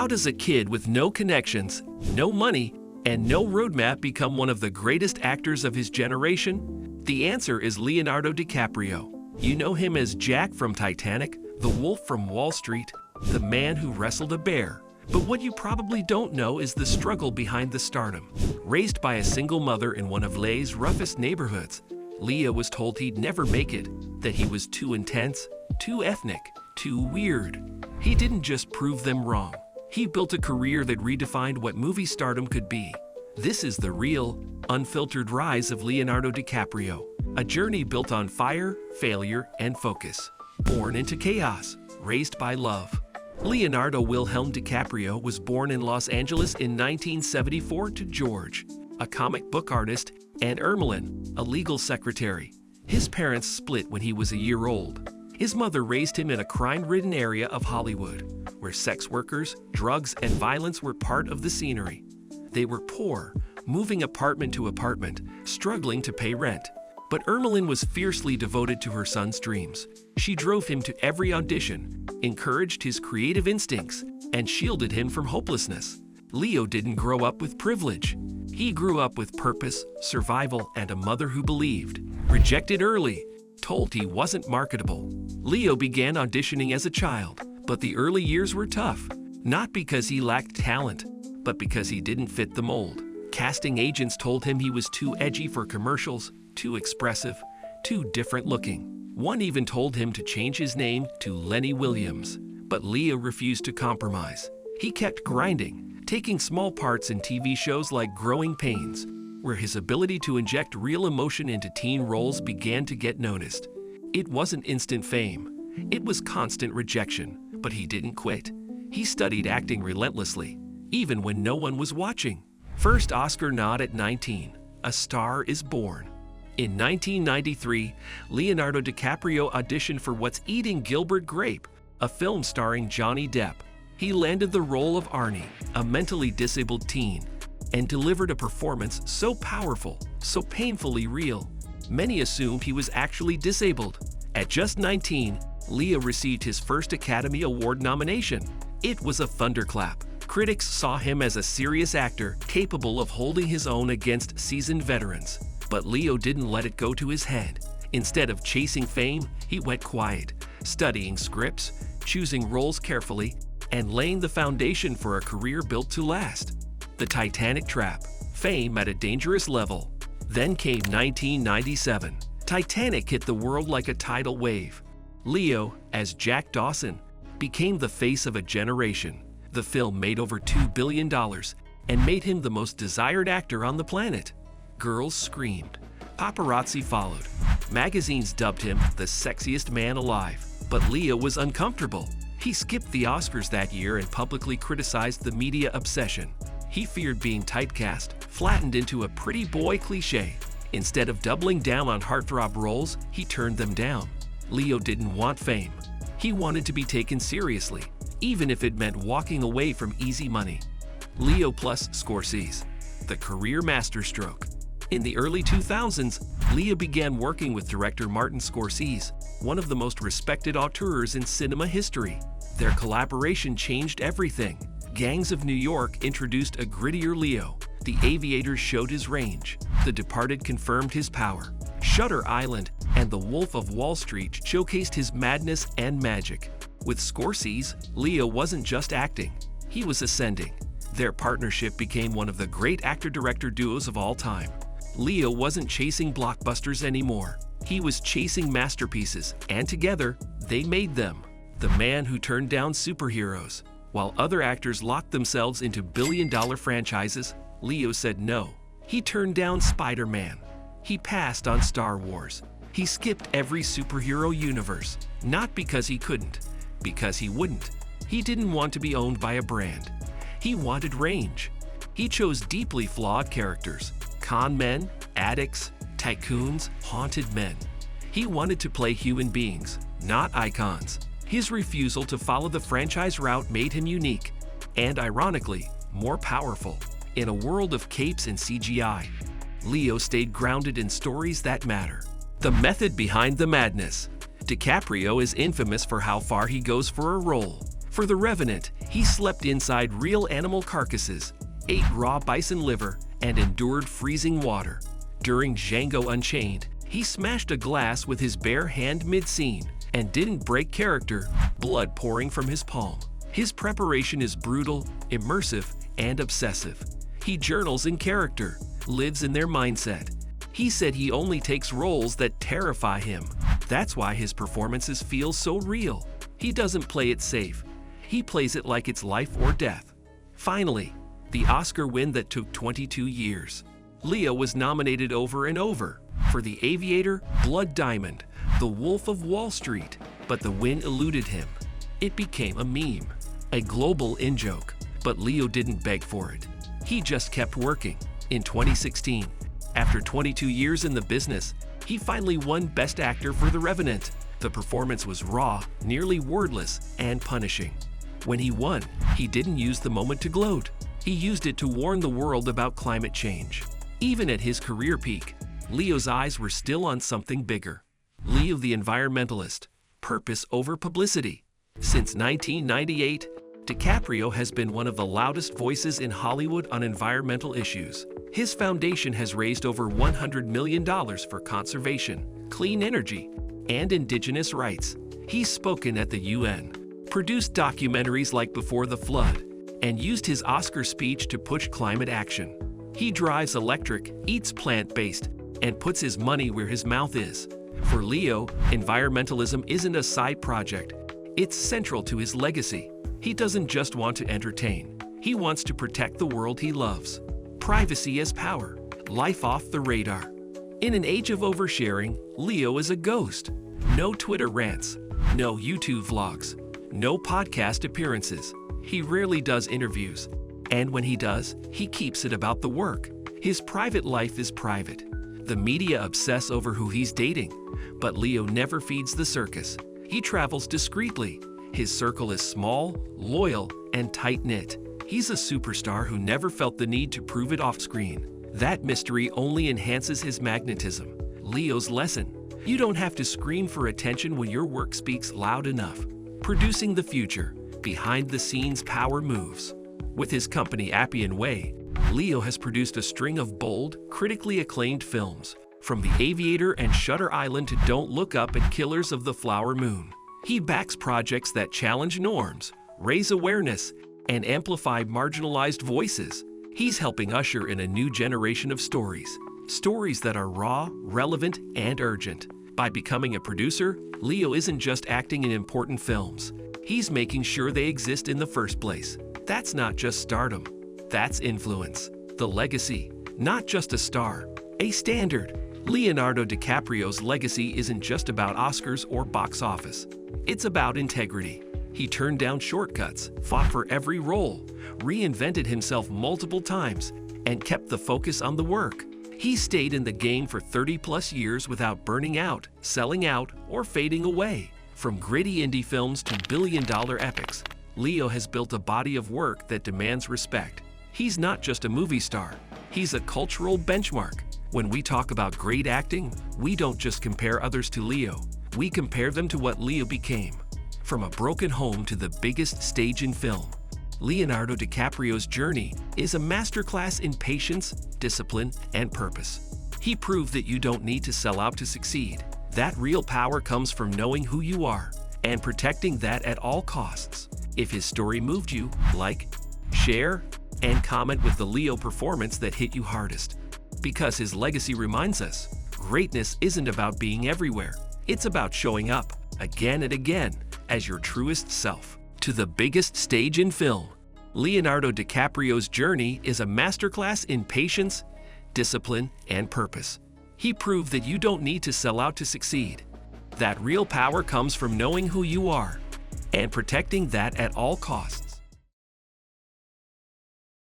How does a kid with no connections, no money, and no roadmap become one of the greatest actors of his generation? The answer is Leonardo DiCaprio. You know him as Jack from Titanic, the wolf from Wall Street, the man who wrestled a bear. But what you probably don't know is the struggle behind the stardom. Raised by a single mother in one of LA's roughest neighborhoods, Leo was told he'd never make it, that he was too intense, too ethnic, too weird. He didn't just prove them wrong. He built a career that redefined what movie stardom could be. This is the real, unfiltered rise of Leonardo DiCaprio, a journey built on fire, failure, and focus. Born into chaos, raised by love. Leonardo Wilhelm DiCaprio was born in Los Angeles in 1974 to George, a comic book artist, and Ermeline, a legal secretary. His parents split when he was a year old. His mother raised him in a crime-ridden area of Hollywood, where sex workers, drugs, and violence were part of the scenery. They were poor, moving apartment to apartment, struggling to pay rent. But Ermeline was fiercely devoted to her son's dreams. She drove him to every audition, encouraged his creative instincts, and shielded him from hopelessness. Leo didn't grow up with privilege. He grew up with purpose, survival, and a mother who believed. Rejected early, told he wasn't marketable. Leo began auditioning as a child, but the early years were tough, not because he lacked talent, but because he didn't fit the mold. Casting agents told him he was too edgy for commercials, too expressive, too different looking. One even told him to change his name to Lenny Williams, but Leo refused to compromise. He kept grinding, taking small parts in TV shows like Growing Pains, where his ability to inject real emotion into teen roles began to get noticed. It wasn't instant fame. It was constant rejection, but he didn't quit. He studied acting relentlessly, even when no one was watching. First Oscar nod at 19, A Star is Born. In 1993, Leonardo DiCaprio auditioned for What's Eating Gilbert Grape, a film starring Johnny Depp. He landed the role of Arnie, a mentally disabled teen, and delivered a performance so powerful, so painfully real. Many assumed he was actually disabled. At just 19, Leo received his first Academy Award nomination. It was a thunderclap. Critics saw him as a serious actor capable of holding his own against seasoned veterans. But Leo didn't let it go to his head. Instead of chasing fame, he went quiet, studying scripts, choosing roles carefully, and laying the foundation for a career built to last. The Titanic trap, fame at a dangerous level. Then came 1997. Titanic hit the world like a tidal wave. Leo, as Jack Dawson, became the face of a generation. The film made over $2 billion and made him the most desired actor on the planet. Girls screamed. Paparazzi followed. Magazines dubbed him the sexiest man alive. But Leo was uncomfortable. He skipped the Oscars that year and publicly criticized the media obsession. He feared being typecast, flattened into a pretty boy cliché. Instead of doubling down on heartthrob roles, he turned them down. Leo didn't want fame. He wanted to be taken seriously, even if it meant walking away from easy money. Leo plus Scorsese, the career masterstroke. In the early 2000s, Leo began working with director Martin Scorsese, one of the most respected auteurs in cinema history. Their collaboration changed everything. Gangs of New York introduced a grittier Leo. The Aviators showed his range. The Departed confirmed his power. Shutter Island and The Wolf of Wall Street showcased his madness and magic. With Scorsese, Leo wasn't just acting, he was ascending. Their partnership became one of the great actor-director duos of all time. Leo wasn't chasing blockbusters anymore. He was chasing masterpieces, and together, they made them. The man who turned down superheroes. While other actors locked themselves into billion-dollar franchises, Leo said no. He turned down Spider-Man. He passed on Star Wars. He skipped every superhero universe, not because he couldn't, because he wouldn't. He didn't want to be owned by a brand. He wanted range. He chose deeply flawed characters, con men, addicts, tycoons, haunted men. He wanted to play human beings, not icons. His refusal to follow the franchise route made him unique, and ironically, more powerful. In a world of capes and CGI, Leo stayed grounded in stories that matter. The method behind the madness. DiCaprio is infamous for how far he goes for a role. For The Revenant, he slept inside real animal carcasses, ate raw bison liver, and endured freezing water. During Django Unchained, he smashed a glass with his bare hand mid-scene and didn't break character, blood pouring from his palm. His preparation is brutal, immersive, and obsessive. He journals in character, lives in their mindset. He said he only takes roles that terrify him. That's why his performances feel so real. He doesn't play it safe. He plays it like it's life or death. Finally, the Oscar win that took 22 years. Leo was nominated over and over for The Aviator, Blood Diamond, The Wolf of Wall Street, but the win eluded him. It became a meme, a global in-joke, but Leo didn't beg for it. He just kept working. In 2016, after 22 years in the business, he finally won Best Actor for The Revenant. The performance was raw, nearly wordless, and punishing. When he won, he didn't use the moment to gloat. He used it to warn the world about climate change. Even at his career peak, Leo's eyes were still on something bigger. Leo the environmentalist, purpose over publicity. Since 1998, DiCaprio has been one of the loudest voices in Hollywood on environmental issues. His foundation has raised over $100 million for conservation, clean energy, and indigenous rights. He's spoken at the UN, produced documentaries like Before the Flood, and used his Oscar speech to push climate action. He drives electric, eats plant-based, and puts his money where his mouth is. For Leo, environmentalism isn't a side project. It's central to his legacy. He doesn't just want to entertain. He wants to protect the world he loves. Privacy as power, life off the radar. In an age of oversharing, Leo is a ghost. No Twitter rants, no YouTube vlogs, no podcast appearances. He rarely does interviews, and when he does, he keeps it about the work. His private life is private. The media obsess over who he's dating, but Leo never feeds the circus. He travels discreetly. His circle is small, loyal, and tight-knit. He's a superstar who never felt the need to prove it off-screen. That mystery only enhances his magnetism. Leo's lesson: you don't have to scream for attention when your work speaks loud enough. Producing the future, behind the scenes power moves. With his company Appian Way, Leo has produced a string of bold, critically acclaimed films, from The Aviator and Shutter Island to Don't Look Up and Killers of the Flower Moon. He backs projects that challenge norms, raise awareness, and amplify marginalized voices. He's helping usher in a new generation of stories that are raw, relevant, and urgent. By becoming a producer, Leo isn't just acting in important films. He's making sure they exist in the first place. That's not just stardom. That's influence. The legacy, not just a star, a standard. Leonardo DiCaprio's legacy isn't just about Oscars or box office. It's about integrity. He turned down shortcuts, fought for every role, reinvented himself multiple times, and kept the focus on the work. He stayed in the game for 30-plus years without burning out, selling out, or fading away. From gritty indie films to billion-dollar epics, Leo has built a body of work that demands respect. He's not just a movie star, he's a cultural benchmark. When we talk about great acting, we don't just compare others to Leo, we compare them to what Leo became. From a broken home to the biggest stage in film, Leonardo DiCaprio's journey is a masterclass in patience, discipline, and purpose. He proved that you don't need to sell out to succeed. That real power comes from knowing who you are and protecting that at all costs. If his story moved you, like, share, and comment with the Leo performance that hit you hardest. Because his legacy reminds us, greatness isn't about being everywhere. It's about showing up, again and again, as your truest self. To the biggest stage in film, Leonardo DiCaprio's journey is a masterclass in patience, discipline, and purpose. He proved that you don't need to sell out to succeed. That real power comes from knowing who you are and protecting that at all costs.